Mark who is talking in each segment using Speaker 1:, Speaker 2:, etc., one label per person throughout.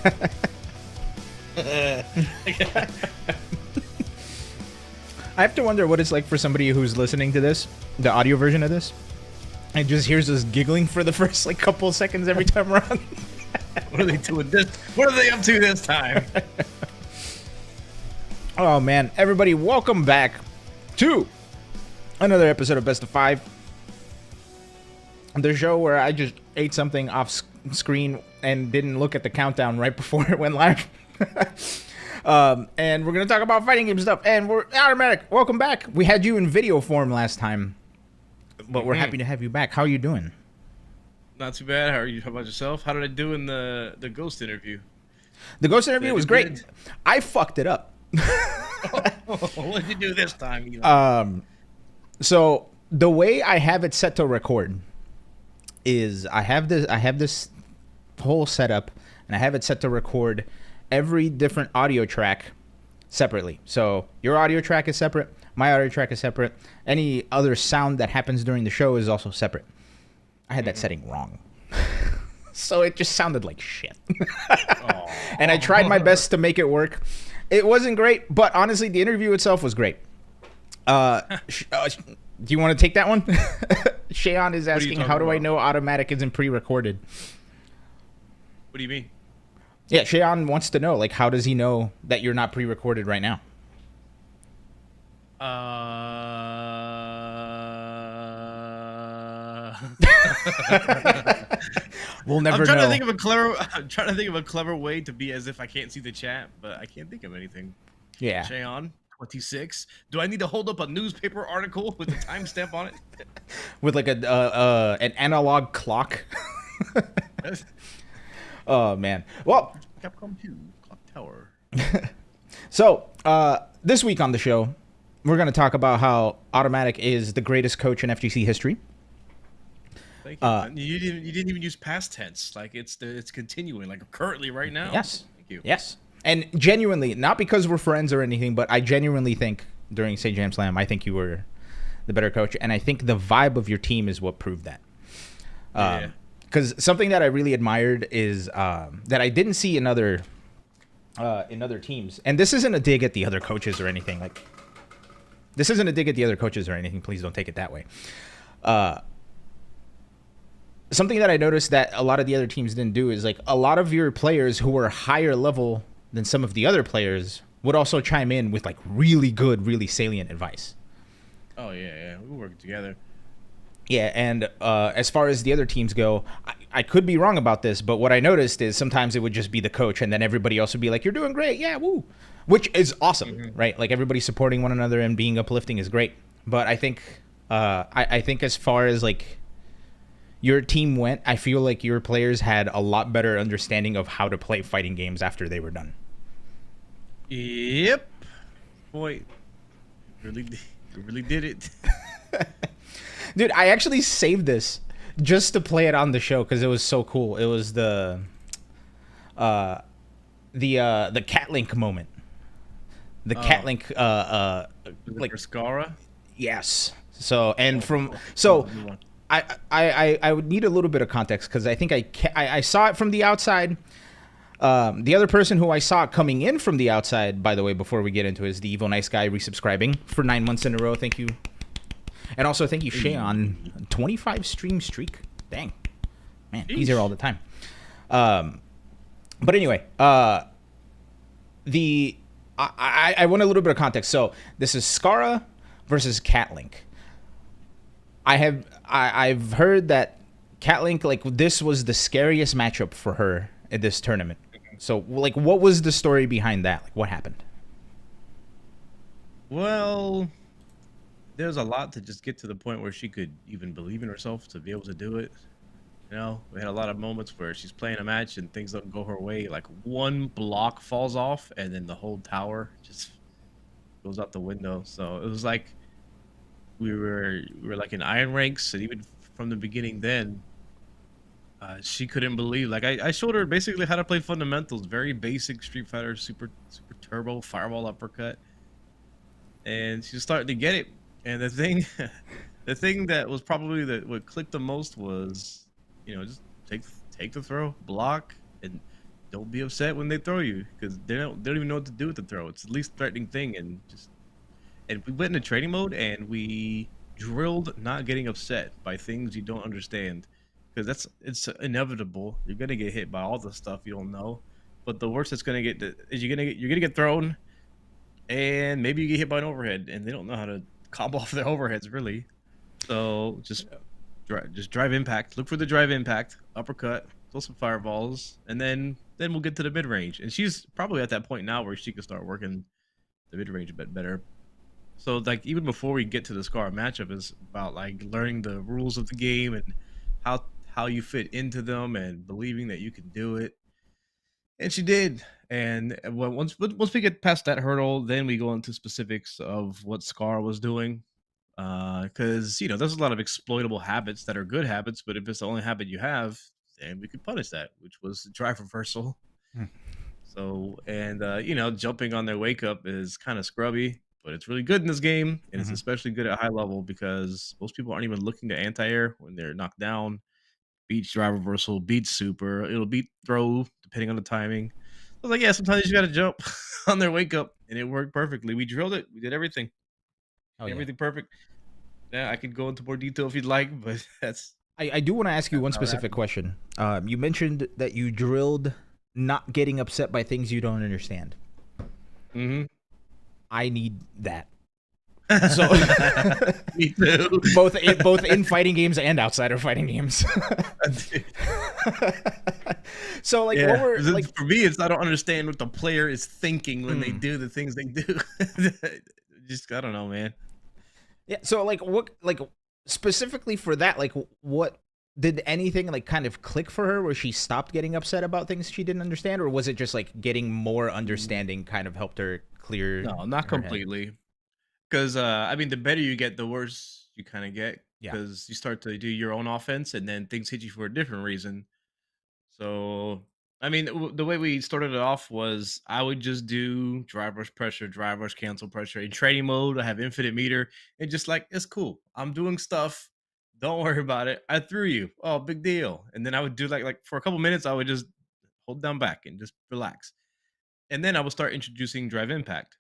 Speaker 1: I have to wonder what it's like for somebody who's listening to this, the audio version of this, and just hears us giggling for the first like couple of seconds every time we're on.
Speaker 2: What are they doing this? What are they up to this time?
Speaker 1: Oh man, everybody, welcome back to another episode of Best of Five, the show where I just ate something off screen and didn't look at the countdown right before it went live. And we're gonna talk about fighting game stuff, and we're Automatic. Welcome back. We had you in video form last time, but we're happy to have you back. How are you doing?
Speaker 2: Not too bad. How are you? How about yourself? How did I do in the ghost interview?
Speaker 1: The ghost interview was great. I fucked it up.
Speaker 2: What did you do this time, Elon?
Speaker 1: So the way I have it set to record is I have this whole setup, and I have it set to record every different audio track separately. So your audio track is separate, my audio track is separate, any other sound that happens during the show is also separate. I had that setting wrong. So it just sounded like shit. And I tried my best to make it work. It wasn't great, but honestly, the interview itself was great. Do you want to take that one? Shayon is asking, how do I know Automatic isn't pre-recorded?
Speaker 2: What do you mean?
Speaker 1: Yeah, Shayon wants to know, like, how does he know that you're not pre-recorded right now? We'll never know.
Speaker 2: I'm trying to think of a clever way to be as if I can't see the chat, but I can't think of anything.
Speaker 1: Yeah.
Speaker 2: Shayon, 26. Do I need to hold up a newspaper article with a timestamp on it?
Speaker 1: With like an analog clock. Oh man. Well,
Speaker 2: Capcom 2 Clock Tower.
Speaker 1: So this week on the show, we're going to talk about how Automatic is the greatest coach in FGC history.
Speaker 2: Thank you. You didn't even use past tense. Like it's continuing, like currently right now.
Speaker 1: Yes.
Speaker 2: Thank you.
Speaker 1: Yes. And genuinely, not because we're friends or anything, but I genuinely think during Say Jam Slam, I think you were the better coach, and I think the vibe of your team is what proved that.
Speaker 2: Yeah.
Speaker 1: Because something that I really admired is that I didn't see in other teams, and this isn't a dig at the other coaches or anything. Like, this isn't a dig at the other coaches or anything. Please don't take it that way. Something that I noticed that a lot of the other teams didn't do is, like, a lot of your players who were higher level than some of the other players would also chime in with, like, really good, really salient advice.
Speaker 2: Oh yeah, we work together.
Speaker 1: Yeah, and as far as the other teams go, I could be wrong about this, but what I noticed is sometimes it would just be the coach, and then everybody else would be like, "You're doing great, yeah, woo," which is awesome, right? Like, everybody supporting one another and being uplifting is great. But I think, I think as far as like your team went, I feel like your players had a lot better understanding of how to play fighting games after they were done.
Speaker 2: Yep. Boy, you really did it.
Speaker 1: Dude, I actually saved this just to play it on the show because it was so cool. It was the cat link moment. The cat link
Speaker 2: like Scara?
Speaker 1: Yes. So I would need a little bit of context because I think I saw it from the outside. The other person who I saw coming in from the outside, by the way, before we get into it, is the Evil Nice Guy resubscribing for 9 months in a row. Thank you. And also thank you, Shayon, 25 stream streak. Dang. Man, he's here all the time. But anyway, I want a little bit of context. So this is Scara versus Catlink. I've heard that Catlink, like, this was the scariest matchup for her at this tournament. So, like, what was the story behind that? Like, what happened?
Speaker 2: Well, there's a lot to just get to the point where she could even believe in herself to be able to do it. You know, we had a lot of moments where she's playing a match and things don't go her way. Like, one block falls off and then the whole tower just goes out the window. So it was like we were like in iron ranks, and even from the beginning then, she couldn't believe. Like, I showed her basically how to play fundamentals, very basic Street Fighter, super turbo fireball uppercut, and she's starting to get it. And the thing that was probably what clicked the most was, you know, just take the throw, block, and don't be upset when they throw you because they don't even know what to do with the throw. It's the least threatening thing, and just and we went into training mode and we drilled not getting upset by things you don't understand because it's inevitable. You're gonna get hit by all the stuff you don't know, but the worst that's gonna get is you're gonna get thrown and maybe you get hit by an overhead and they don't know how to combo off their overheads really. So just drive impact. Look for the drive impact uppercut. Throw some fireballs, and then we'll get to the mid range. And she's probably at that point now where she can start working the mid range a bit better. So like even before we get to the Scar matchup is about like learning the rules of the game and how you fit into them and believing that you can do it. And she did. And once we get past that hurdle, then we go into specifics of what Scar was doing. Because there's a lot of exploitable habits that are good habits, but if it's the only habit you have, then we could punish that, which was drive reversal.
Speaker 1: Hmm.
Speaker 2: So, and jumping on their wake up is kind of scrubby, but it's really good in this game, and it's
Speaker 1: Mhm.
Speaker 2: especially good at high level because most people aren't even looking to anti-air when they're knocked down. Beats drive reversal, beats super, it'll beat throw depending on the timing. I was like, yeah, sometimes you got to jump on their wake up, and it worked perfectly. We drilled it, we did
Speaker 1: Oh yeah.
Speaker 2: everything perfect. Yeah, I could go into more detail if you'd like, but
Speaker 1: I do want to ask you
Speaker 2: that's
Speaker 1: one
Speaker 2: how it
Speaker 1: specific
Speaker 2: happened.
Speaker 1: question. You mentioned that you drilled not getting upset by things you don't understand.
Speaker 2: Mhm.
Speaker 1: I need that. So
Speaker 2: Me too.
Speaker 1: both in fighting games and outside of fighting games. So like what
Speaker 2: Yeah,
Speaker 1: were
Speaker 2: 'cause
Speaker 1: like
Speaker 2: for me, it's I don't understand what the player is thinking when they
Speaker 1: mm,
Speaker 2: do the things they do. Just I don't know, man.
Speaker 1: yeah, so like what like specifically for that, like what did anything like kind of click for her where she stopped getting upset about things she didn't understand, or was it just like getting more
Speaker 2: Mm,
Speaker 1: understanding kind of helped her clear
Speaker 2: no, not
Speaker 1: her head?
Speaker 2: completely. Because I mean, the better you get, the worse you kind of get.
Speaker 1: Yeah.
Speaker 2: Because you start to do your own offense, and then things hit you for a different reason. So, I mean, the way we started it off was I would just do driver's pressure, driver's cancel pressure. In training mode, I have infinite meter, and just like it's cool. I'm doing stuff. Don't worry about it. I threw you. Oh, big deal. And then I would do like for a couple minutes, I would just hold down back and just relax. And then I would start introducing drive impact.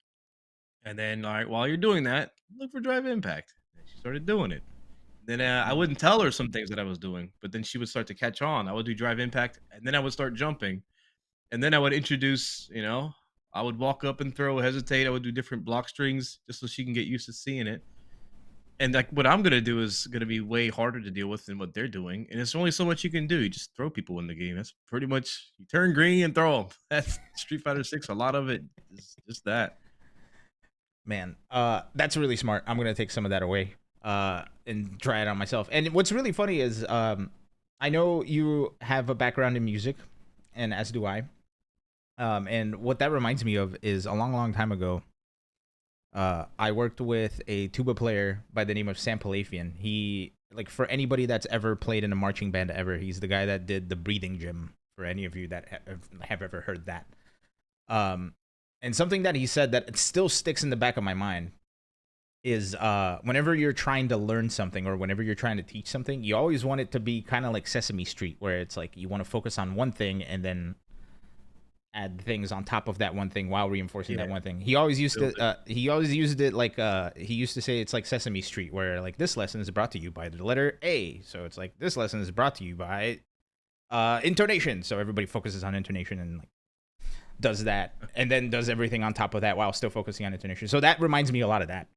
Speaker 2: And then, all right, while you're doing that, look for drive impact. And she started doing it. Then I wouldn't tell her some things that I was doing, but then she would start to catch on. I would do drive impact, and then I would start jumping, and then I would introduce. I would walk up and throw, hesitate. I would do different block strings just so she can get used to seeing it. And like what I'm gonna do is gonna be way harder to deal with than what they're doing. And it's only so much you can do. You just throw people in the game. That's pretty much you turn green and throw them. That's Street Fighter Six. A lot of it is just that.
Speaker 1: Man, that's really smart. I'm gonna take some of that away, and try it on myself. And what's really funny is, I know you have a background in music, and as do I. And what that reminds me of is a long, long time ago. I worked with a tuba player by the name of Sam Palafian. He, like, for anybody that's ever played in a marching band ever, he's the guy that did the breathing gym. For any of you that have ever heard that. Um, and something that he said that it still sticks in the back of my mind is whenever you're trying to learn something or whenever you're trying to teach something, you always want it to be kind of like Sesame Street, where it's like you want to focus on one thing and then add things on top of that one thing while reinforcing
Speaker 2: Yeah,
Speaker 1: that one thing. He always used
Speaker 2: build
Speaker 1: to
Speaker 2: it.
Speaker 1: he always used it like he used to say it's like Sesame Street, where like this lesson is brought to you by the letter A. So it's like this lesson is brought to you by intonation. So everybody focuses on intonation and like does that and then does everything on top of that while still focusing on intonation. So that reminds me a lot of that.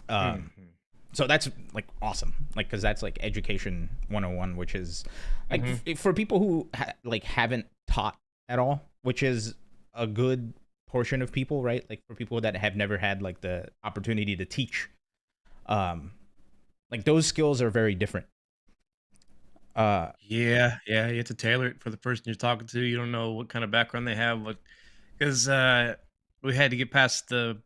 Speaker 1: Um,
Speaker 2: Mhm.
Speaker 1: so that's like awesome, like because that's like education 101, which is like
Speaker 2: Mhm.
Speaker 1: for people who like haven't taught at all, which is a good portion of people, right? Like for people that have never had like the opportunity to teach, um, like those skills are very different. Uh,
Speaker 2: Yeah, yeah, you have to tailor it for the person you're talking to. You don't know what kind of background they have, what because we had to get past the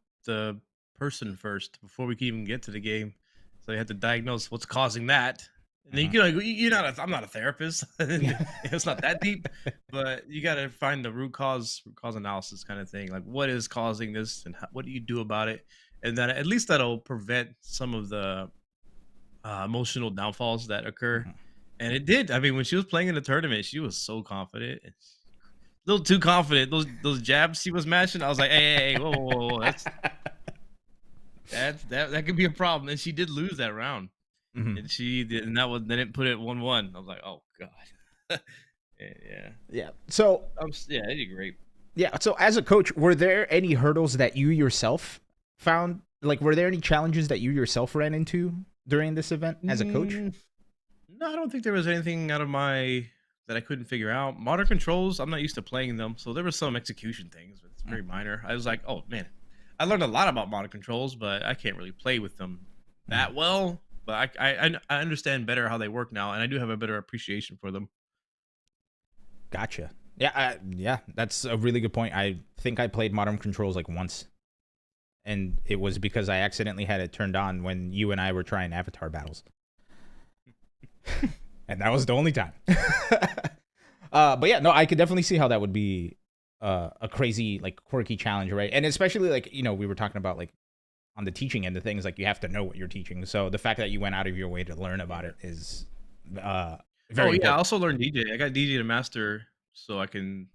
Speaker 2: person first before we could even get to the game. So you had to diagnose what's causing that. And then you
Speaker 1: mhm.
Speaker 2: can like you're not I'm not a therapist. It's not that deep, but you got to find the root cause analysis kind of thing. Like what is causing this and what do you do about it? And then at least that'll prevent some of the emotional downfalls that occur.
Speaker 1: Mhm.
Speaker 2: And it did. I mean, when she was playing in the tournament, she was so confident. little too confident. Those jabs she was mashing, I was like, hey, whoa, whoa, whoa, whoa, that could be a problem. And she did lose that round,
Speaker 1: Mhm.
Speaker 2: and she did, and that was then it put it 1-1. I was like, oh god, yeah,
Speaker 1: Yeah. So
Speaker 2: yeah, they did great.
Speaker 1: yeah. So as a coach, were there any hurdles that you yourself found? Like, were there any challenges that you yourself ran into during this event as a coach?
Speaker 2: Mm, no, I don't think there was anything out of my that I couldn't figure out. Modern controls, I'm not used to playing them, so there were some execution things, but it's
Speaker 1: Mm,
Speaker 2: very minor. I was like, oh man, I learned a lot about modern controls, but I can't really play with them
Speaker 1: mhm.
Speaker 2: that well. But I understand better how they work now, and I do have a better appreciation for them.
Speaker 1: Gotcha. Yeah. Yeah. That's a really good point. I think I played Modern Controls like once, and it was because I accidentally had it turned on when you and I were trying Avatar battles, and that was the only time. But yeah, no, I could definitely see how that would be a crazy, like, quirky challenge, right? And especially, like, we were talking about, like, on the teaching end of things, like, you have to know what you're teaching. So the fact that you went out of your way to learn about
Speaker 2: Yeah.
Speaker 1: it is
Speaker 2: Oh
Speaker 1: very
Speaker 2: yeah, I
Speaker 1: important.
Speaker 2: also learned DJ. I got DJ to master, so I can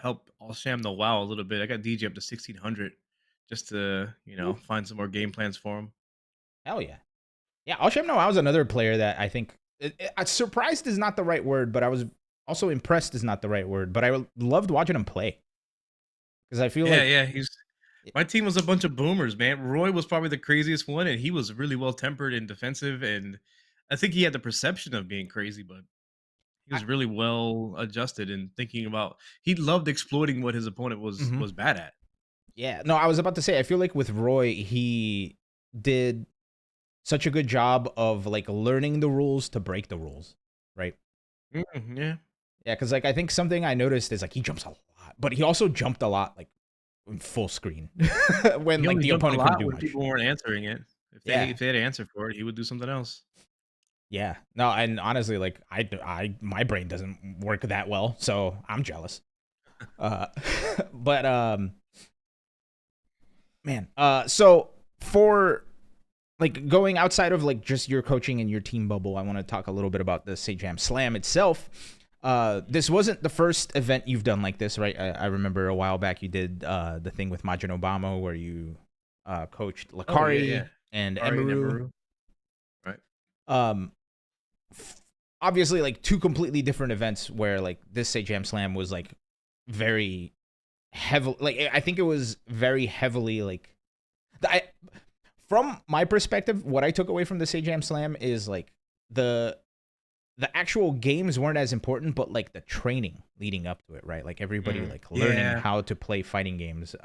Speaker 2: help I'll sham the WoW a little bit. I got DJ up to 1600 just to
Speaker 1: Ooh,
Speaker 2: find some more game plans for him.
Speaker 1: hell yeah. Yeah, Alsham No, I was another player that I think surprised is not the right word, but I was also impressed is not the right word. But I loved watching him play because I feel
Speaker 2: Yeah,
Speaker 1: like
Speaker 2: yeah, he's my team was a bunch of boomers, man. Roy was probably the craziest one, and he was really well tempered and defensive, and I think he had the perception of being crazy, but he
Speaker 1: I,
Speaker 2: was really well adjusted and thinking about. He loved exploiting what his opponent was
Speaker 1: mhm.
Speaker 2: was bad at.
Speaker 1: Yeah, no, I was about to say I feel like with Roy he did such a good job of like learning the rules to break the rules, right?
Speaker 2: Yeah,
Speaker 1: Yeah, because like I think something I noticed is like he jumps a lot, but he also jumped a lot like in full screen when
Speaker 2: he
Speaker 1: like
Speaker 2: only
Speaker 1: the
Speaker 2: jumped a
Speaker 1: opponent couldn't
Speaker 2: lot
Speaker 1: do
Speaker 2: when
Speaker 1: much.
Speaker 2: people weren't answering it.
Speaker 1: Yeah,
Speaker 2: If they had an answer for it, he would do something else.
Speaker 1: yeah. No, and honestly, like my brain doesn't work that well, so I'm jealous. Uh, but man, so for like going outside of like just your coaching and your team bubble, I want to talk a little bit about the Sajam Slam itself. This wasn't the first event you've done like this, right? I remember a while back you did the thing with Majin Obama where you coached
Speaker 2: Oh yeah, yeah.
Speaker 1: Lakari and
Speaker 2: Ari and
Speaker 1: Emiru.
Speaker 2: Emeru, right?
Speaker 1: Um, Obviously, like two completely different events where like this Sajam Slam was like very heavily, like I think it was very heavily like I from my perspective, what I took away from the Sajam Slam is like the the actual games weren't as important, but like the training leading up to it, right? Like everybody like learning
Speaker 2: Yeah,
Speaker 1: how to play fighting games.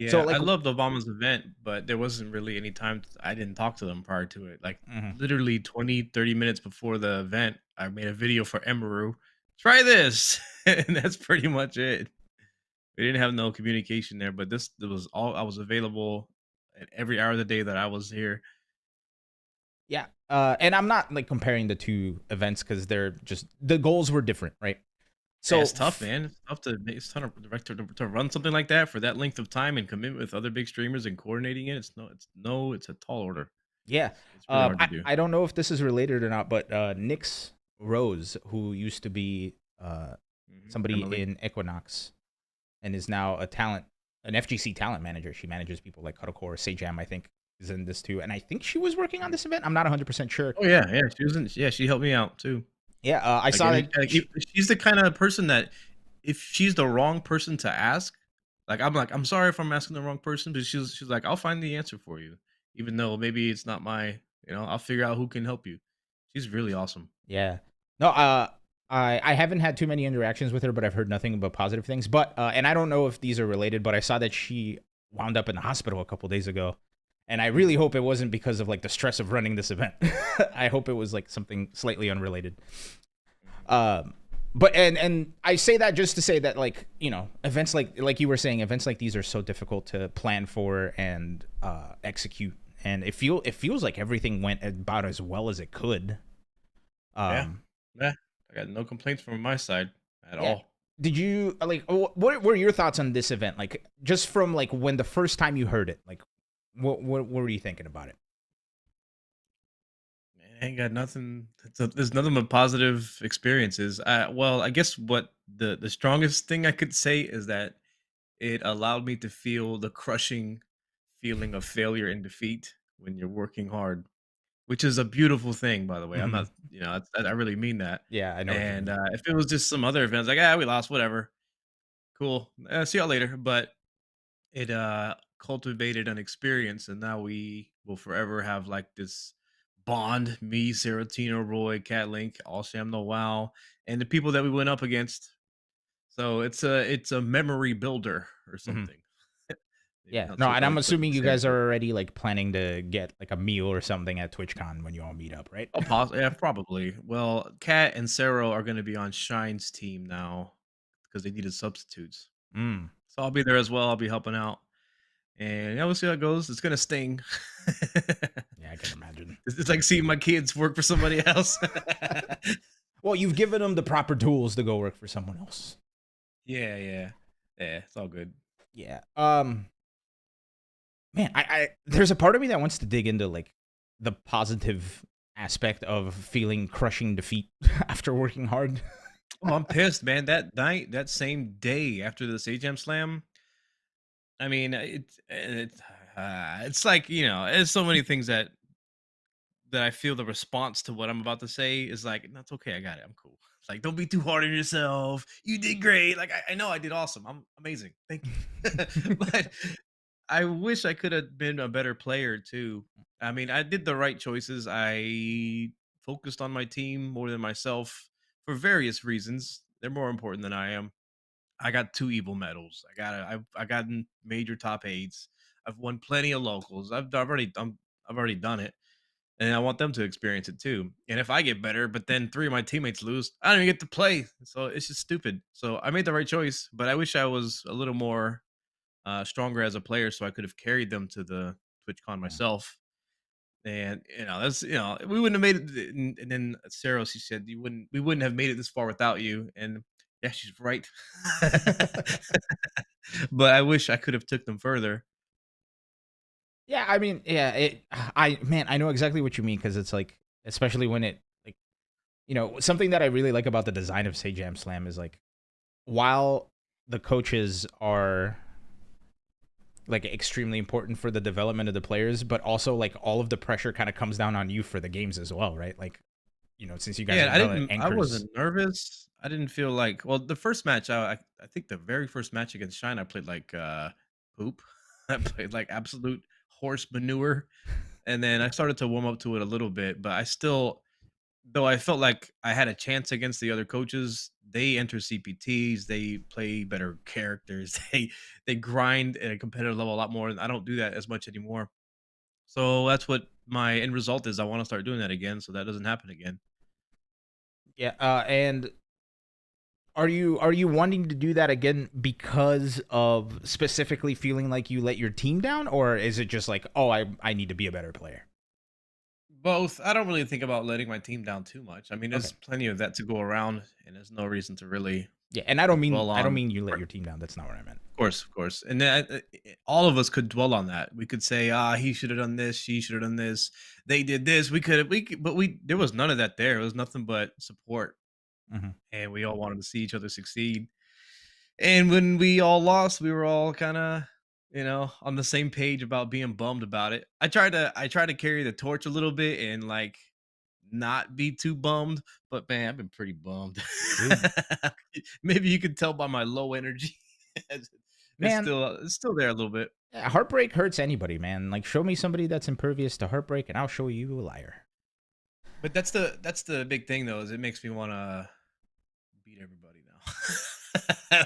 Speaker 1: So
Speaker 2: yeah. I
Speaker 1: like,
Speaker 2: loved Obama's event, but there wasn't really any time I didn't talk to them prior to it. Like
Speaker 1: mhm.
Speaker 2: literally 20, 30 minutes before the event, I made a video for Emeru. Try this. And that's pretty much it. We didn't have no communication there, but this was all I was available at every hour of the day that I was here.
Speaker 1: Yeah, and I'm not like comparing the two events because they're just the goals were different, right?
Speaker 2: Yeah,
Speaker 1: So
Speaker 2: it's tough, man. It's tough to it's ton of direct to run something like that for that length of time and commitment with other big streamers and coordinating it. It's a tall order.
Speaker 1: yeah,
Speaker 2: It's really hard to do.
Speaker 1: I don't know if this is related or not, but Nix Rose, who used to be somebody
Speaker 2: Emily.
Speaker 1: in Equinox and is now an FGC talent manager. She manages people like Cuddlecore, Sajam, I think, is in this too. And I think she was working on this event. I'm not 100% sure.
Speaker 2: Oh yeah, yeah. She helped me out too.
Speaker 1: Yeah, I
Speaker 2: Like
Speaker 1: saw
Speaker 2: any
Speaker 1: that.
Speaker 2: like if she's the kind of person that if she's the wrong person to ask, like, I'm sorry if I'm asking the wrong person, but she's like, I'll find the answer for you. Even though maybe it's not my, I'll figure out who can help you. She's really awesome.
Speaker 1: Yeah. No, I haven't had too many interactions with her, but I've heard nothing but positive things. But and I don't know if these are related, but I saw that she wound up in the hospital a couple days ago. And I really hope it wasn't because of like the stress of running this event. I hope it was like something slightly unrelated.
Speaker 2: Mhm.
Speaker 1: But and I say that just to say that like events like you were saying, events like these are so difficult to plan for and execute, and it feels like everything went about as well as it could.
Speaker 2: Yeah.
Speaker 1: Um,
Speaker 2: Yeah. I got no complaints from my side at
Speaker 1: yeah.
Speaker 2: all.
Speaker 1: Did you like what were your thoughts on this event? Like just from like when the first time you heard it, like what were you thinking about it?
Speaker 2: I ain't got nothing. There's nothing but positive experiences. Well, I guess what the strongest thing I could say is that it allowed me to feel the crushing feeling of failure and defeat when you're working hard, which is a beautiful thing, by the way. I'm
Speaker 1: Mhm.
Speaker 2: not, I really mean that.
Speaker 1: Yeah, I know what you
Speaker 2: And
Speaker 1: mean.
Speaker 2: if it was just some other events, like, we lost, whatever, cool, see y'all later. But it cultivated an experience, and now we will forever have like this bond. Me, Serotina, Roy, Cat Link, All Sham No Wow, and the people that we went up against. So it's a memory builder or
Speaker 1: Mhm.
Speaker 2: something. Maybe
Speaker 1: Yeah.
Speaker 2: not
Speaker 1: No,
Speaker 2: so
Speaker 1: and I'm
Speaker 2: eloquent to
Speaker 1: assuming you
Speaker 2: say,
Speaker 1: guys
Speaker 2: but
Speaker 1: are already, like, planning to get, like, a meal or something at TwitchCon when you all meet up, right?
Speaker 2: yeah, probably. Well, Kat and Sarah are going to be on Shine's team now because they needed substitutes.
Speaker 1: Mm.
Speaker 2: So I'll be there as well. I'll be helping out, and yeah, we'll see how it goes. It's gonna sting.
Speaker 1: Yeah, I can imagine.
Speaker 2: It's like seeing my kids work for somebody else.
Speaker 1: Well, you've given them the proper tools to go work for someone else.
Speaker 2: Yeah, yeah, yeah. It's all good.
Speaker 1: Yeah. Man, I there's a part of me that wants to dig into, like, the positive aspect of feeling crushing defeat after working hard.
Speaker 2: Oh, I'm pissed, man. That night, that same day after the Sage Jam Slam, I mean, it's like, there's so many things that I feel the response to what I'm about to say is like, that's okay. I got it. I'm cool. It's like, don't be too hard on yourself. You did great. Like, I know I did awesome. I'm amazing. Thank you. But I wish I could have been a better player too. I mean, I did the right choices. I focused on my team more than myself for various reasons. They're more important than I am. I got 2 evil medals. I've gotten major top 8s. I've won plenty of locals. I've already done it, and I want them to experience it too. And if I get better, but then 3 of my teammates lose, I don't even get to play. So it's just stupid. So I made the right choice, but I wish I was a little more stronger as a player, so I could have carried them to the TwitchCon
Speaker 1: Yeah.
Speaker 2: myself. And that's we wouldn't have made it. And then Sarah, she said, we wouldn't have made it this far without you. And yeah, she's right. But I wish I could have took them further.
Speaker 1: Yeah, I mean, yeah, I know exactly what you mean because it's like, especially when it, like, something that I really like about the design of Say Jam Slam is, like, while the coaches are, like, extremely important for the development of the players, but also, like, all of the pressure kind of comes down on you for the games as well, right? Like, since you guys
Speaker 2: Yeah,
Speaker 1: are the
Speaker 2: I
Speaker 1: anchors.
Speaker 2: wasn't nervous. I didn't feel like, well, the first match, I think the very first match against Shine, I played like poop. I played like absolute horse manure. And then I started to warm up to it a little bit, but I still, though I felt like I had a chance against the other coaches, they enter CPTs, they play better characters, they grind at a competitive level a lot more. And I don't do that as much anymore. So that's what my end result is. I want to start doing that again so that doesn't happen again.
Speaker 1: Yeah, and are you wanting to do that again because of specifically feeling like you let your team down, or is it just like, oh, I need to be a better player?
Speaker 2: Both. I don't really think about letting my team down too much. I mean,
Speaker 1: Okay.
Speaker 2: there's plenty of that to go around, and there's no reason to really
Speaker 1: Yeah, and I don't mean
Speaker 2: dwell
Speaker 1: I don't
Speaker 2: on.
Speaker 1: mean you let your team down. That's not what I meant.
Speaker 2: Of course, and then all of us could dwell on that. We could say, he should have done this, she should have done this, they did this. But there was none of that there. It was nothing but support,
Speaker 1: Mhm.
Speaker 2: and we all wanted to see each other succeed. And when we all lost, we were all kind of, on the same page about being bummed about it. I tried to carry the torch a little bit and like not be too bummed, but man, I've been pretty bummed.
Speaker 1: Dude,
Speaker 2: Maybe you could tell by my low energy. it's
Speaker 1: man,
Speaker 2: it's still there a little bit.
Speaker 1: heartbreak hurts anybody, man. Like, show me somebody that's impervious to heartbreak, and I'll show you a liar.
Speaker 2: But that's the big thing though, is it makes me want to beat everybody now.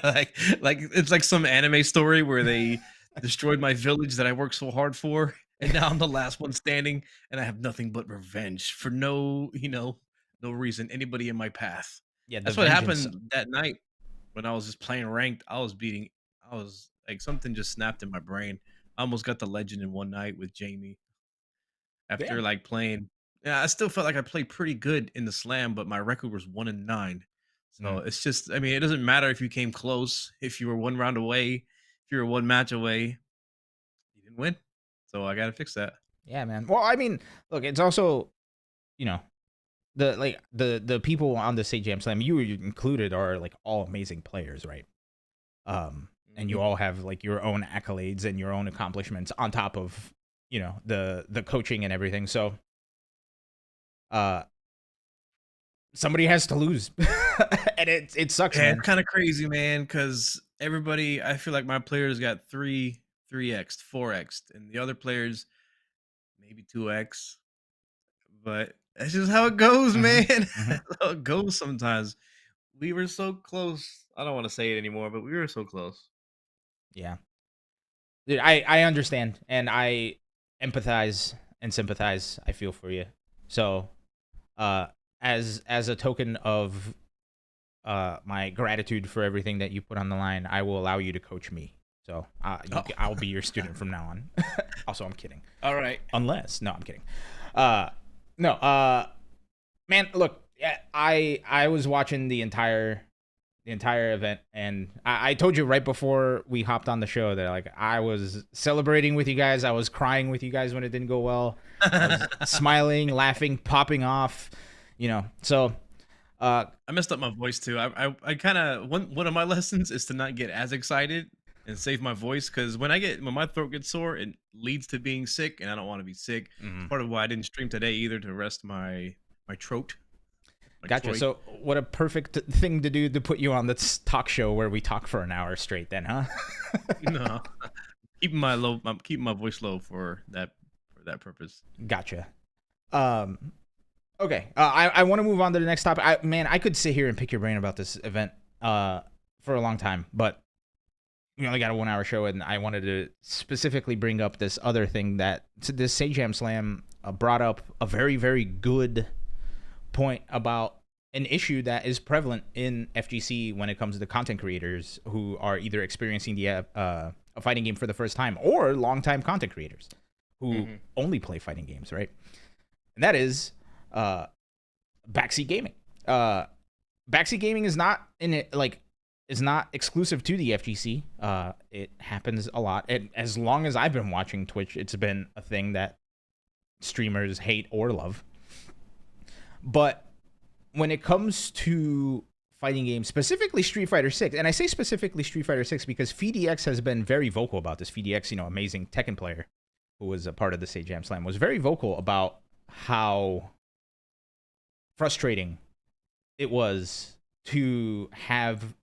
Speaker 2: like it's like some anime story where they destroyed my village that I worked so hard for, and now I'm the last one standing, and I have nothing but revenge for no reason. Anybody in my path.
Speaker 1: Yeah, the
Speaker 2: That's what
Speaker 1: vengeance.
Speaker 2: happened that night when I was just playing ranked. I was like, something just snapped in my brain. I almost got the legend in one night with Jamie after
Speaker 1: Damn.
Speaker 2: like playing. Yeah, I still felt like I played pretty good in the slam, but my record was 1-9. So
Speaker 1: Mm.
Speaker 2: it's just, I mean, it doesn't matter if you came close, if you were one round away, if you were one match away, you didn't win. So I got to fix that.
Speaker 1: Yeah, man. Well, I mean, look, it's also you know, the people on the State Jam Slam, you included, are like all amazing players, right? And you
Speaker 2: Mhm.
Speaker 1: all have like your own accolades and your own accomplishments on top of, the coaching and everything. So uh somebody has to lose. And it sucks,
Speaker 2: Yeah, it's
Speaker 1: man.
Speaker 2: kind of crazy, man, because everybody, I feel like my players got 3x, 4x, and the other players maybe 2x. But that's just how it goes, man.
Speaker 1: Hmm. Hmm.
Speaker 2: That's how it goes sometimes. We were so close. I don't want to say it anymore, but we were so close.
Speaker 1: Yeah. Dude, I understand, and I empathize and sympathize. I feel for you. So, uh, as a token of my gratitude for everything that you put on the line, I will allow you to coach me. So,
Speaker 2: Oh,
Speaker 1: I'll be your student from now on. Also, I'm kidding.
Speaker 2: all right.
Speaker 1: Unless, no, I'm kidding. Uh, no, man, look, yeah, I was watching the entire event, and I told you right before we hopped on the show that like I was celebrating with you guys. I was crying with you guys when it didn't go well. I was smiling, laughing, popping off. So
Speaker 2: I messed up my voice too. I kind of one of my lessons is to not get as excited and save my voice, because when my throat gets sore, it leads to being sick, and I don't want to be sick. It's
Speaker 1: mm,
Speaker 2: part of why I didn't stream today either, to rest my throat, my
Speaker 1: gotcha.
Speaker 2: troit.
Speaker 1: So what a perfect thing to do to put you on this talk show where we talk for an hour straight, then, huh?
Speaker 2: No, I'm keeping my voice low for that purpose.
Speaker 1: Gotcha. Um, Okay, I want to move on to the next topic. Man, I could sit here and pick your brain about this event for a long time, but we only got a 1 hour show, and I wanted to specifically bring up this other thing that this Sage Jam Slam brought up a very, very good point about an issue that is prevalent in FGC when it comes to content creators who are either experiencing a fighting game for the first time, or longtime content creators who
Speaker 2: Hmm.
Speaker 1: only play fighting games, right? And that is uh, backseat gaming. Uh, Backseat gaming is not in it like is not exclusive to the FGC. It happens a lot. And as long as I've been watching Twitch, it's been a thing that streamers hate or love. But when it comes to fighting games, specifically Street Fighter 6, and I say specifically Street Fighter 6 because FeedX has been very vocal about this. FeedX, amazing Tekken player who was a part of the Sage Jam Slam, was very vocal about how frustrating it was to have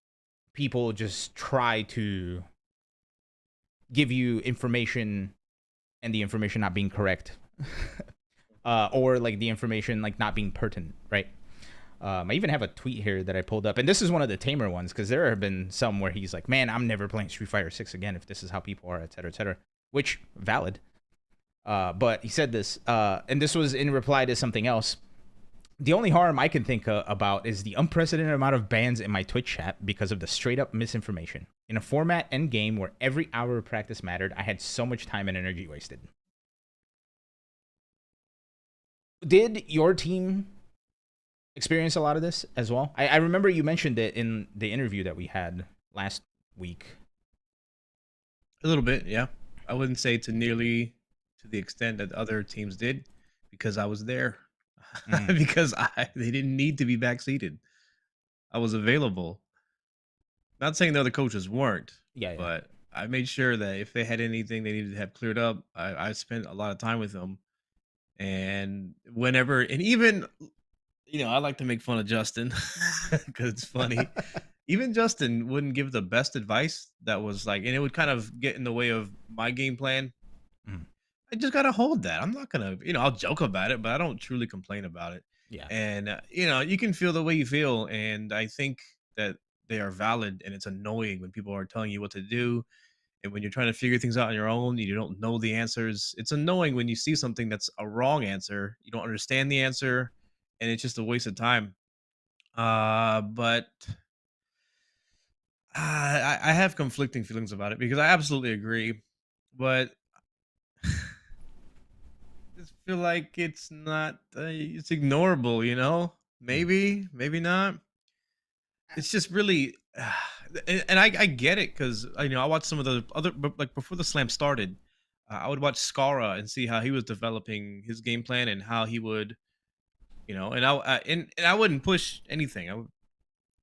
Speaker 1: people just try to give you information and the information not being correct. Or like the information like not being pertinent, right? I even have a tweet here that I pulled up, and this is one of the tamer ones because there have been some where he's like, "Man, I'm never playing Street Fighter 6 again if this is how people are, etc., etc." Which valid. But he said this, and this was in reply to something else. The only harm I can think about is the unprecedented amount of bans in my Twitch chat because of the straight up misinformation. In a format and game where every hour of practice mattered, I had so much time and energy wasted. Did your team experience a lot of this as well? I remember you mentioned it in the interview that we had last week.
Speaker 2: A little bit, yeah. I wouldn't say to nearly to the extent that other teams did, because I was there.
Speaker 1: Mm,
Speaker 2: Because they didn't need to be backseated. I was available. Not saying the other coaches weren't,
Speaker 1: yeah, yeah.
Speaker 2: but I made sure that if they had anything they needed to have cleared up, I spent a lot of time with them. And whenever, and even, I like to make fun of Justin because it's funny. Even Justin wouldn't give the best advice that was like, and it would kind of get in the way of my game plan.
Speaker 1: Mm,
Speaker 2: I just gotta hold that. I'm not gonna, I'll joke about it, but I don't truly complain about it.
Speaker 1: yeah.
Speaker 2: And you can feel the way you feel, and I think that they are valid. And it's annoying when people are telling you what to do, and when you're trying to figure things out on your own, you don't know the answers. It's annoying when you see something that's a wrong answer, you don't understand the answer, and it's just a waste of time. But I have conflicting feelings about it, because I absolutely agree, but just feel like it's not it's ignorable,
Speaker 1: Mm.
Speaker 2: maybe, maybe not. It's just really and I get it, because I watched some of the other, like before the slam started, I would watch Skara and see how he was developing his game plan and how he would And I wouldn't push anything. I would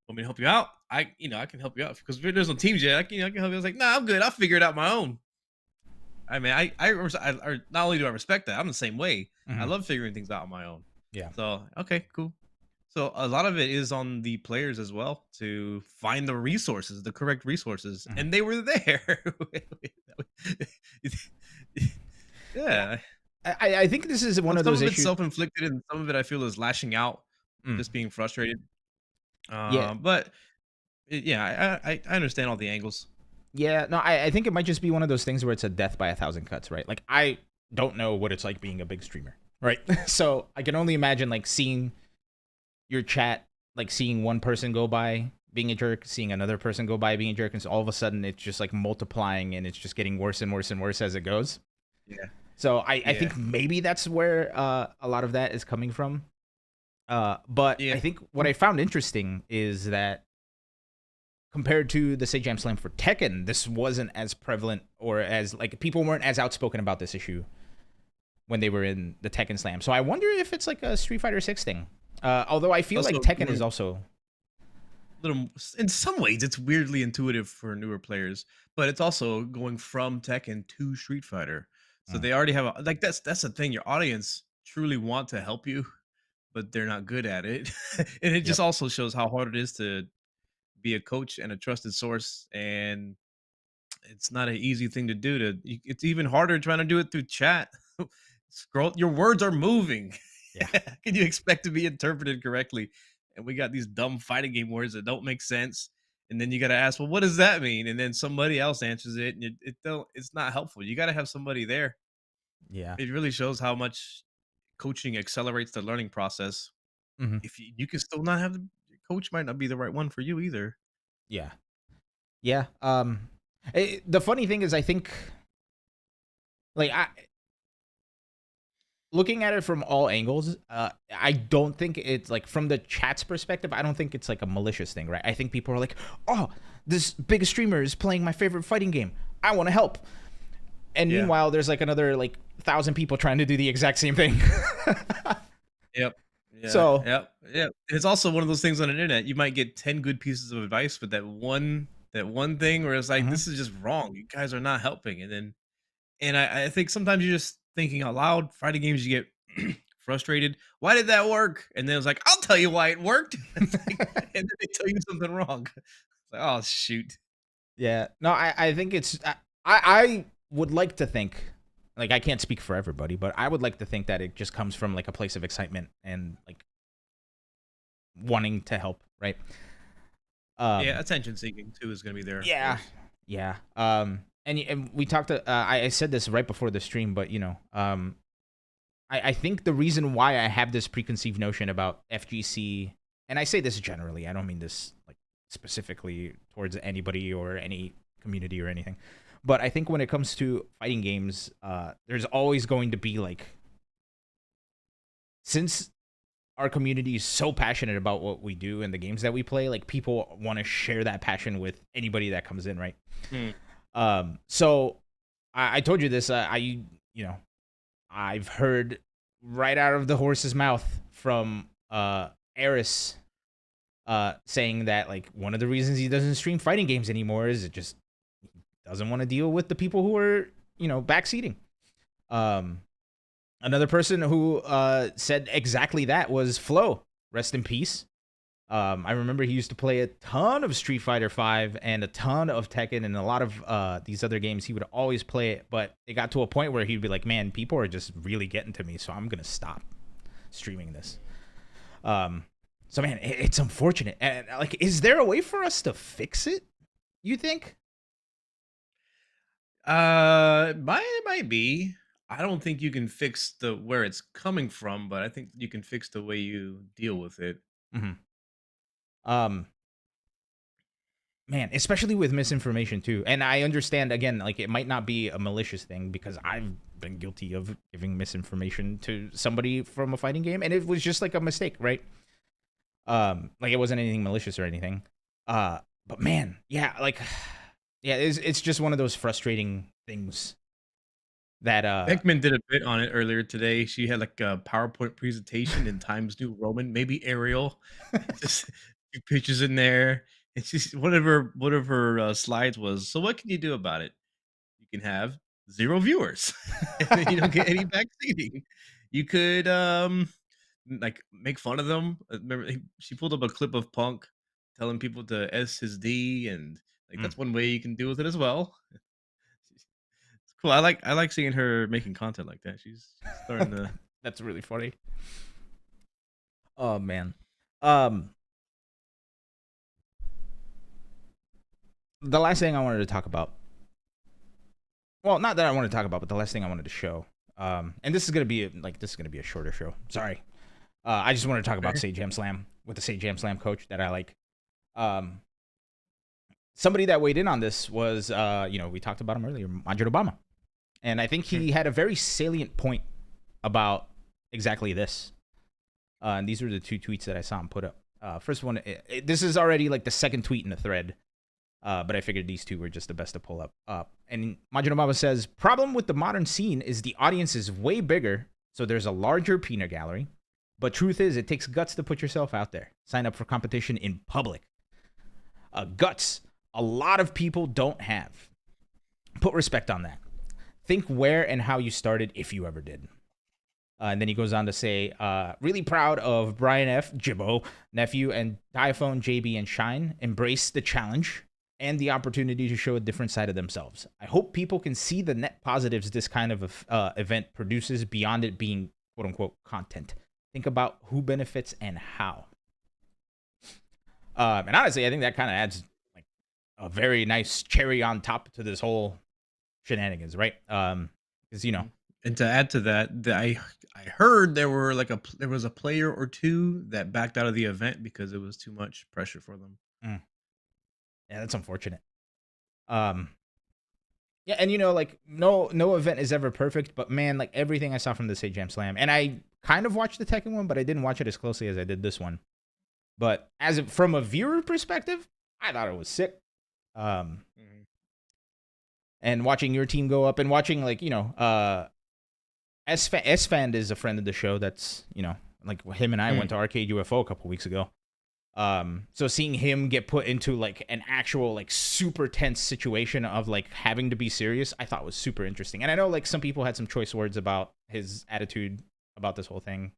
Speaker 2: want me to help you out. I can help you out because there's no teams yet. I can help you. I was like, nah, I'm good. I'll figure it out my own. I mean, not only do I respect that, I'm the same way. I
Speaker 1: Hmm.
Speaker 2: love figuring things out on my own.
Speaker 1: Yeah.
Speaker 2: So okay, cool. So a lot of it is on the players as well to find the resources, the correct resources,
Speaker 1: Hmm.
Speaker 2: and they were there.
Speaker 1: Yeah.
Speaker 2: Yeah,
Speaker 1: I think this is one of
Speaker 2: some
Speaker 1: those
Speaker 2: of it's
Speaker 1: issues.
Speaker 2: self-inflicted, and some of it I feel is lashing out,
Speaker 1: Mm.
Speaker 2: just being frustrated.
Speaker 1: Yeah.
Speaker 2: But yeah, I understand all the angles.
Speaker 1: Yeah. No, I think it might just be one of those things where it's a death by a thousand cuts, right? Like, I don't know what it's like being a big streamer, right? So I can only imagine like seeing your chat, like seeing one person go by being a jerk, seeing another person go by being a jerk, and so all of a sudden it's just like multiplying and it's just getting worse and worse and worse as it goes.
Speaker 2: Yeah,
Speaker 1: So I
Speaker 2: yeah,
Speaker 1: think maybe that's where a lot of that is coming from. But I
Speaker 2: yeah.
Speaker 1: think what I found interesting is that compared to the Say Jam Slam for Tekken, this wasn't as prevalent or as like people weren't as outspoken about this issue when they were in the Tekken Slam. So I wonder if it's like a Street Fighter 6 thing. Although I feel like
Speaker 2: Also,
Speaker 1: Tekken is
Speaker 2: going
Speaker 1: also.
Speaker 2: little in some ways it's weirdly intuitive for newer players, but it's also going from Tekken to Street Fighter. So
Speaker 1: Mm,
Speaker 2: they already have like that's the thing. Your audience truly want to help you, but they're not good at it. And it
Speaker 1: yep.
Speaker 2: just also shows how hard it is to be a coach and a trusted source. And it's not an easy thing to do. It's even harder trying to do it through chat. Scroll, your words are moving.
Speaker 1: Yeah.
Speaker 2: Can you expect to be interpreted correctly? And we got these dumb fighting game words that don't make sense. And then you got to ask, well, what does that mean? And then somebody else answers it, and it's not helpful. You got to have somebody there.
Speaker 1: Yeah.
Speaker 2: It really shows how much coaching accelerates the learning process.
Speaker 1: Hmm.
Speaker 2: If you can still not have your coach might not be the right one for you either.
Speaker 1: Yeah. Yeah. The funny thing is, I think like looking at it from all angles, I don't think it's like from the chat's perspective. I don't think it's like a malicious thing, right? I think people are like, "Oh, this big streamer is playing my favorite fighting game. I want to help." And
Speaker 2: Yeah.
Speaker 1: meanwhile, there's like another like 1,000 people trying to do the exact same thing.
Speaker 2: Yep. Yeah.
Speaker 1: So
Speaker 2: Yep. Yep. It's also one of those things on the internet. You might get 10 good pieces of advice, but that one thing where it's like,
Speaker 1: mhm.
Speaker 2: this is just wrong. You guys are not helping. And I think sometimes you're just thinking out loud. Fighting games, you get frustrated. Why did that work? And then it's like, I'll tell you why it worked. It's like, and then they tell you something wrong. It's like, oh shoot.
Speaker 1: Yeah, no, I think it's I would like to think, like I can't speak for everybody, but I would like to think that it just comes from like a place of excitement and like wanting to help, right?
Speaker 2: Yeah,
Speaker 1: Um,
Speaker 2: attention seeking too is gonna be there, of
Speaker 1: yeah,
Speaker 2: course.
Speaker 1: yeah. And we talked. I said this right before the stream, but I think the reason why I have this preconceived notion about FGC, and I say this generally, I don't mean this like specifically towards anybody or any community or anything, but I think when it comes to fighting games, there's always going to be like, since our community is so passionate about what we do and the games that we play, like people want to share that passion with anybody that comes in, right?
Speaker 2: Hmm.
Speaker 1: So I told you this. I've heard right out of the horse's mouth from Eris saying that like one of the reasons he doesn't stream fighting games anymore is it just doesn't want to deal with the people who are backseating. Um, Another person who said exactly that was Flo. Rest in peace. I remember he used to play a ton of Street Fighter V and a ton of Tekken and a lot of these other games. He would always play it, but it got to a point where he'd be like, "Man, people are just really getting to me, so I'm gonna stop streaming this." Um, so man, it's unfortunate. And like, is there a way for us to fix it? You think?
Speaker 2: Might be. I don't think you can fix the where it's coming from, but I think you can fix the way you deal with it.
Speaker 1: Hmm. Um, Man, especially with misinformation too. And I understand again, like it might not be a malicious thing because I've been guilty of giving misinformation to somebody from a fighting game and it was just like a mistake, right? Like it wasn't anything malicious or anything. But man, yeah, like yeah, it's just one of those frustrating things that
Speaker 2: Beckman did a bit on it earlier today. She had like a PowerPoint presentation in Times New Roman, maybe Arial, and just a few pictures in there. And she's one of her slides was, so what can you do about it? You can have 0 viewers, and then you don't get any back seating. You could, like, make fun of them. Remember, she pulled up a clip of Punk telling people to S his D, and, like,
Speaker 1: mm,
Speaker 2: that's one way you can deal with it as well. It's cool. I like seeing her making content like that. She's starting to.
Speaker 1: that's really funny. Oh man. Um the last thing I wanted to talk about. Well, not that I wanted to talk about, but the last thing I wanted to show. And this is gonna be a shorter show. Sorry. I just wanted to talk about Sage Jam Slam with the Sage Jam Slam coach that I like. Um, somebody that weighed in on this was, we talked about him earlier, Majid Obama, and I think he had a very salient point about exactly this. And these were the two tweets that I saw him put up. First one, this is already like the second tweet in the thread, but I figured these two were just the best to pull up. And Majid Obama says, problem with the modern scene is the audience is way bigger, so there's a larger peanut gallery. But truth is, it takes guts to put yourself out there. Sign up for competition in public. Guts, a lot of people don't have. Put respect on that. Think where and how you started, if you ever did. And then he goes on to say, really proud of Brian F., Jibbo, Nephew, and Diaphone, JB, and Shine. Embrace the challenge and the opportunity to show a different side of themselves. I hope people can see the net positives this kind of event produces beyond it being quote-unquote content. Think about who benefits and how. And honestly, I think that kind of adds like a very nice cherry on top to this whole shenanigans, right? Because
Speaker 2: And to add to that, I heard there was a player or two that backed out of the event because it was too much pressure for them.
Speaker 1: yeah, that's unfortunate. Yeah, and like no event is ever perfect, but man, like everything I saw from the Sage Jam Slam, and I kind of watched the Tekken one, but I didn't watch it as closely as I did this one. But from a viewer perspective, I thought it was sick. And watching your team go up and watching S-Fan is a friend of the show. That's like him and I went to Arcade UFO a couple weeks ago. So seeing him get put into like an actual like super tense situation of like having to be serious, I thought was super interesting. And I know like some people had some choice words about his attitude about this whole thing.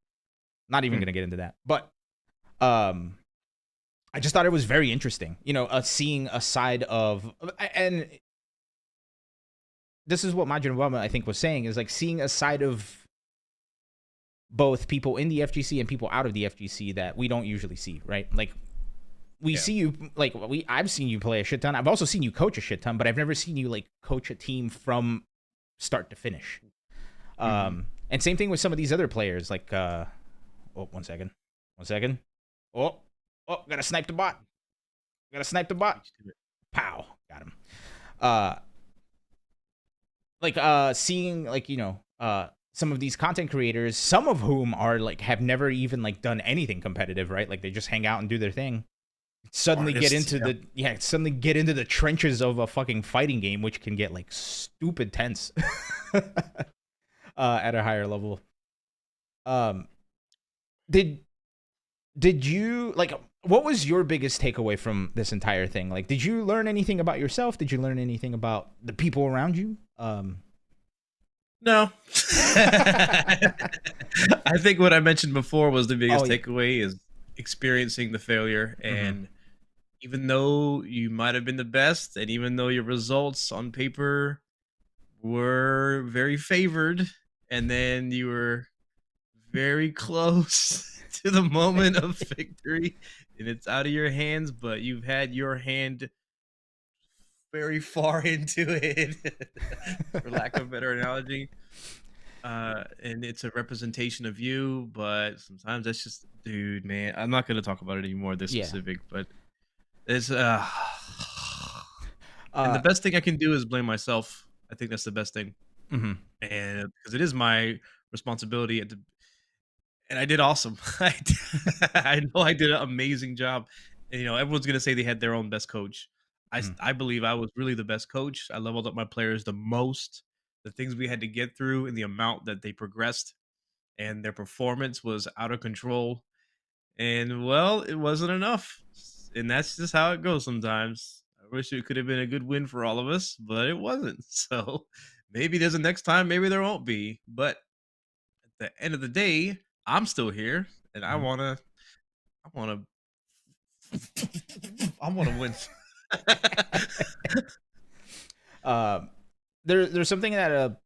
Speaker 1: Not even gonna get into that, but I just thought it was very interesting. Seeing a side of, and this is what Majin Obama I think was saying, is like seeing a side of both people in the FGC and people out of the FGC that we don't usually see, right? Like we see you, like I've seen you play a shit ton. I've also seen you coach a shit ton, but I've never seen you like coach a team from start to finish. And same thing with some of these other players, like one second. Oh, gotta snipe the bot. Pow, got him. Seeing like some of these content creators, some of whom are like have never even like done anything competitive, right? Like they just hang out and do their thing. Suddenly get into the trenches of a fucking fighting game, which can get like stupid tense at a higher level. Did you like, what was your biggest takeaway from this entire thing? Like, did you learn anything about yourself? Did you learn anything about the people around you?
Speaker 2: No. I think what I mentioned before was the biggest takeaway is experiencing the failure. And even though you might have been the best, and even though your results on paper were very favored, and then you were very close to the moment of victory, and it's out of your hands, but you've had your hand very far into it, for lack of a better analogy. And it's a representation of you, but sometimes that's just, dude, man. I'm not gonna talk about it anymore, this specific, but it's and the best thing I can do is blame myself. I think that's the best thing, and because it is my responsibility and I did awesome. I know I did an amazing job. And, everyone's gonna say they had their own best coach. I believe I was really the best coach. I leveled up my players the most. the things we had to get through and the amount that they progressed and their performance was out of control. And well, it wasn't enough. And that's just how it goes sometimes. I wish it could have been a good win for all of us, but it wasn't. So maybe there's a next time, maybe there won't be. But at the end of the day, I'm still here and I
Speaker 1: Mhm.
Speaker 2: wanna I wanna I wanna win.
Speaker 1: Um, there's something that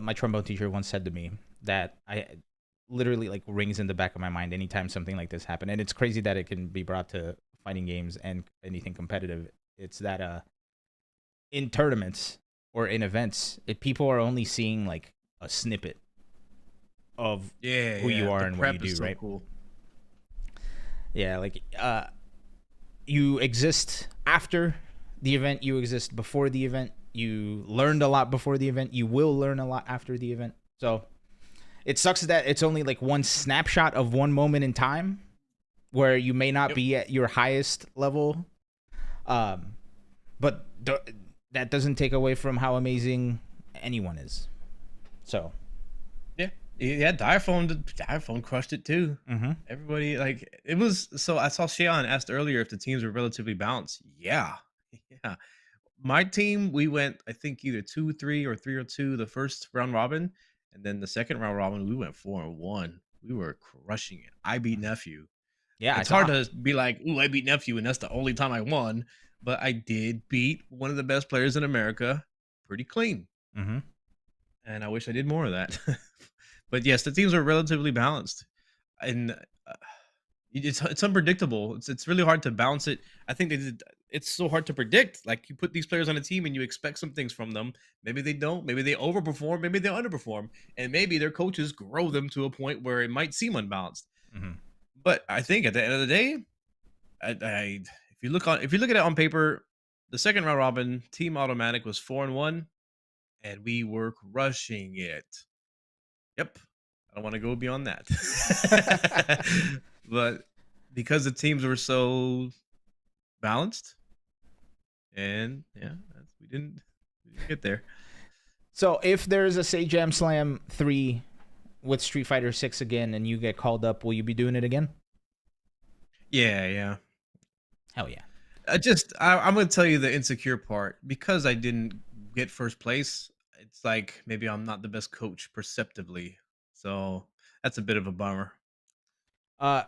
Speaker 1: my trombone teacher once said to me that I literally like rings in the back of my mind anytime something like this happened, and it's crazy that it can be brought to fighting games and anything competitive. It's that in tournaments or in events, if people are only seeing like a snippet of
Speaker 2: Yeah,
Speaker 1: who you
Speaker 2: yeah.
Speaker 1: are
Speaker 2: The
Speaker 1: and what you
Speaker 2: prep is
Speaker 1: do,
Speaker 2: so
Speaker 1: right?
Speaker 2: cool.
Speaker 1: Yeah, like you exist after the event, you exist before the event, you learned a lot before the event, you will learn a lot after the event. So it sucks that it's only like one snapshot of one moment in time where you may not
Speaker 2: Yep.
Speaker 1: be at your highest level. Um, but that doesn't take away from how amazing anyone is. So,
Speaker 2: Yeah. Yeah, Diaphone crushed it too.
Speaker 1: mm-hmm.
Speaker 2: Everybody like it was so I saw Shayon asked earlier if the teams were relatively balanced. Yeah. Yeah. My team, we went, I think either 2-3 or 3-2 the first round robin. And then the second round robin, we went 4-1. We were crushing it. I beat nephew.
Speaker 1: Yeah, I
Speaker 2: It's hard
Speaker 1: saw.
Speaker 2: to be like, ooh, I beat nephew, and that's the only time I won. But I did beat one of the best players in America pretty clean.
Speaker 1: Mm-hmm.
Speaker 2: And I wish I did more of that. But yes, the teams are relatively balanced. And it's unpredictable. It's really hard to balance it. I think it's so hard to predict. Like you put these players on a team and you expect some things from them. Maybe they don't. Maybe they overperform. Maybe they underperform. And maybe their coaches grow them to a point where it might seem unbalanced.
Speaker 1: Mm-hmm.
Speaker 2: But I think at the end of the day, if you look at it on paper, the second round robin team automatic was 4-1, and we were crushing it. Yep. I don't want to go beyond that. But because the teams were so balanced, and yeah, we didn't get there.
Speaker 1: So if there's a Say Jam Slam 3 with Street Fighter 6 again and you get called up, will you be doing it again?
Speaker 2: Yeah, yeah.
Speaker 1: Hell yeah.
Speaker 2: I'm gonna tell you the insecure part because I didn't get first place. It's like maybe I'm not the best coach perceptively, so that's a bit of a bummer.
Speaker 1: Uh,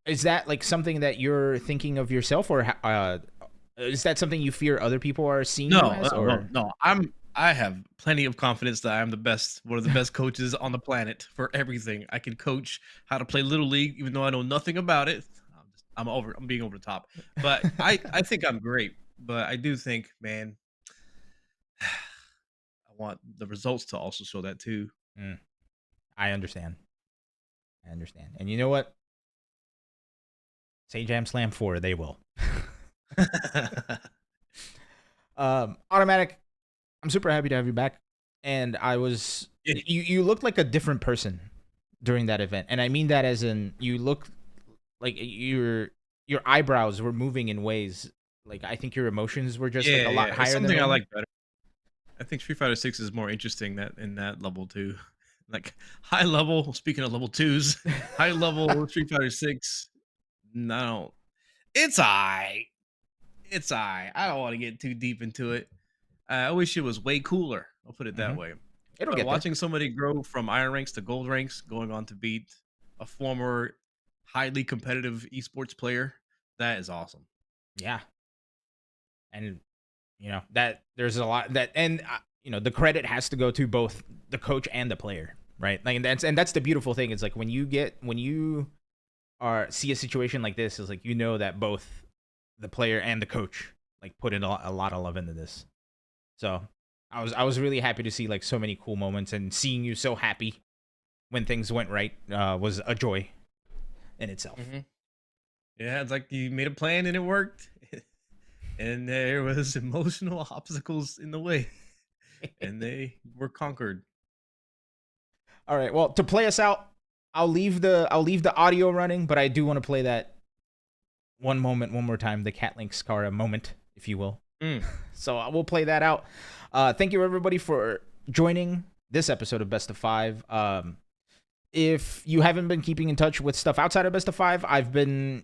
Speaker 1: is that like something that you're thinking of yourself, or is that something you fear other people are seeing you
Speaker 2: No,
Speaker 1: as?
Speaker 2: no, no,
Speaker 1: Or
Speaker 2: no. I have plenty of confidence that I'm the best, one of the best coaches on the planet for everything. I can coach how to play little league, even though I know nothing about it. I'm being over the top, but I think I'm great. But I do think, man, I want the results to also show that too.
Speaker 1: Mm, I understand. I understand. And you know what? Say Jam Slam 4, they will. Automatic, I'm super happy to have you back. And I was
Speaker 2: Yeah,
Speaker 1: you looked like a different person during that event. And I mean that as in you look like your eyebrows were moving in ways like I think your emotions were just like
Speaker 2: yeah,
Speaker 1: a lot
Speaker 2: yeah. It's
Speaker 1: higher than
Speaker 2: something I
Speaker 1: normal.
Speaker 2: like better. I think Street Fighter 6 is more interesting that in that level too. Like high level, speaking of level twos, high level Street Fighter 6. No, it's I. It's I don't want to get too deep into it. I wish it was way cooler. I'll put it that
Speaker 1: Hmm.
Speaker 2: way.
Speaker 1: It'll
Speaker 2: But
Speaker 1: get there.
Speaker 2: watching somebody grow from iron ranks to gold ranks, going on to beat a former highly competitive esports player, that is awesome.
Speaker 1: Yeah. And that there's a lot that and the credit has to go to both the coach and the player, right? Like and that's the beautiful thing. It's like when you are see a situation like this, is like that both the player and the coach like put in a lot of love into this. So I was really happy to see like so many cool moments, and seeing you so happy when things went right was a joy in itself.
Speaker 2: Yeah, it's like you made a plan and it worked. And there was emotional obstacles in the way, and they were conquered.
Speaker 1: All right, well, to play us out, I'll leave the audio running, but I do want to play that one moment one more time, the Cat Link Scara moment, if you will.
Speaker 2: Mm.
Speaker 1: So we'll play that out. Thank you everybody for joining this episode of Best of Five. If you haven't been keeping in touch with stuff outside of Best of Five, I've been,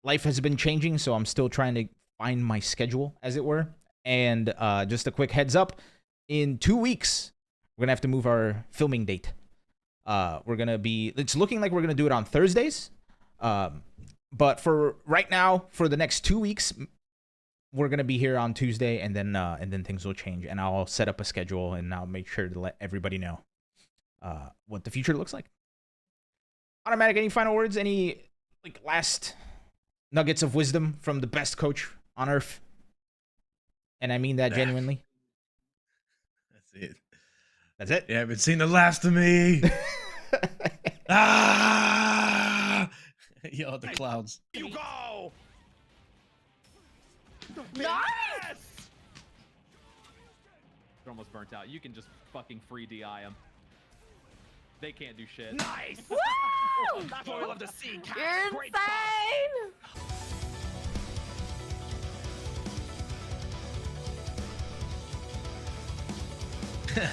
Speaker 1: life has been changing, so I'm still trying to find my schedule, as it were. And just a quick heads up, in 2 weeks, we're going to have to move our filming date. It's looking like we're going to do it on Thursdays. But for right now, for the next 2 weeks, we're going to be here on Tuesday, and then things will change. And I'll set up a schedule, and I'll make sure to let everybody know what the future looks like. Automatic, any final words? Any last nuggets of wisdom from the best coach on earth? And I mean that genuinely.
Speaker 2: That's it.
Speaker 1: That's it?
Speaker 2: You haven't seen the last of me. Yo, the clouds.
Speaker 3: You go!
Speaker 4: Nice! They're almost burnt out. You can just fucking free DI them. They can't do shit.
Speaker 3: Nice!
Speaker 4: Woo!
Speaker 3: That's what we love to see, Cat.
Speaker 4: You're
Speaker 3: Great
Speaker 4: insane!